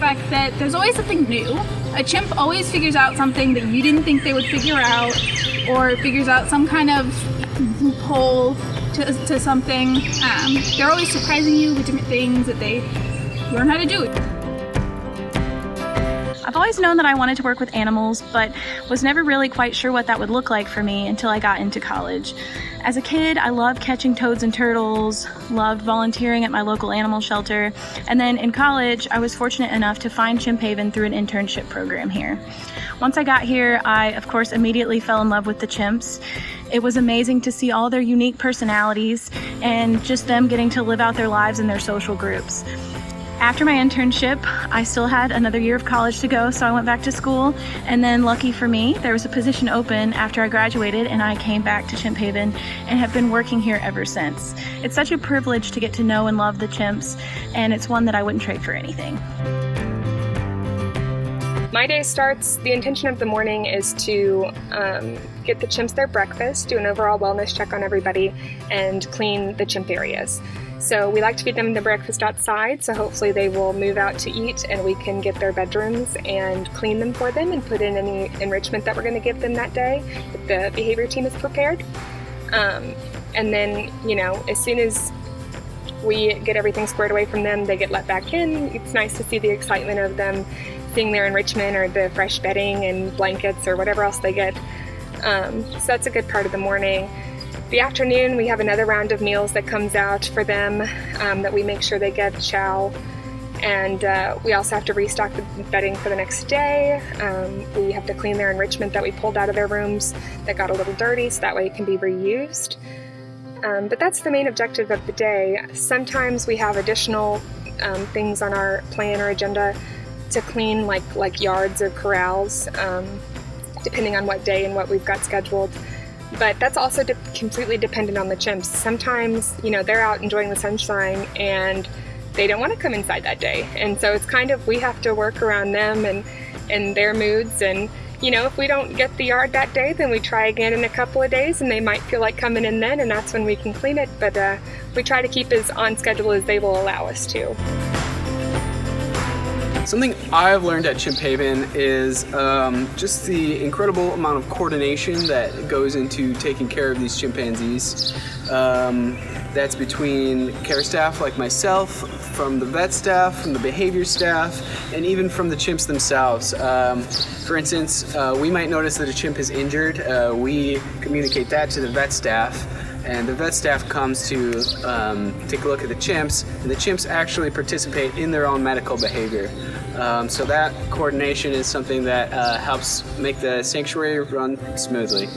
fact that there's always something new. A chimp always figures out something that you didn't think they would figure out, or figures out some kind of loophole to something. They're always surprising you with different things that they learn how to do. I've always known that I wanted to work with animals, but was never really quite sure what that would look like for me until I got into college. As a kid, I loved catching toads and turtles, loved volunteering at my local animal shelter, and then in college, I was fortunate enough to find Chimp Haven through an internship program here. Once I got here, I, of course, immediately fell in love with the chimps. It was amazing to see all their unique personalities and just them getting to live out their lives in their social groups. After my internship, I still had another year of college to go, so I went back to school, and then lucky for me, there was a position open after I graduated, and I came back to Chimp Haven and have been working here ever since. It's such a privilege to get to know and love the chimps, and it's one that I wouldn't trade for anything. My day starts, the intention of the morning is to get the chimps their breakfast, do an overall wellness check on everybody, and clean the chimp areas. So we like to feed them the breakfast outside, so hopefully they will move out to eat and we can get their bedrooms and clean them for them and put in any enrichment that we're going to give them that day if the behavior team is prepared. And then, as soon as we get everything squared away from them, they get let back in. It's nice to see the excitement of them seeing their enrichment or the fresh bedding and blankets or whatever else they get. So that's a good part of the morning. The afternoon, we have another round of meals that comes out for them that we make sure they get chow. And we also have to restock the bedding for the next day. We have to clean their enrichment that we pulled out of their rooms that got a little dirty, so that way it can be reused. But that's the main objective of the day. Sometimes we have additional things on our plan or agenda to clean, like yards or corrals, depending on what day and what we've got scheduled. But that's also completely dependent on the chimps. Sometimes, they're out enjoying the sunshine and they don't want to come inside that day. And so it's kind of, we have to work around them and their moods. And, if we don't get the yard that day, then we try again in a couple of days and they might feel like coming in then, and that's when we can clean it. But we try to keep as on schedule as they will allow us to. Something I've learned at Chimp Haven is just the incredible amount of coordination that goes into taking care of these chimpanzees. That's between care staff like myself, from the vet staff, from the behavior staff, and even from the chimps themselves. For instance, we might notice that a chimp is injured. We communicate that to the vet staff. And the vet staff comes to take a look at the chimps, and the chimps actually participate in their own medical behavior. So that coordination is something that helps make the sanctuary run smoothly.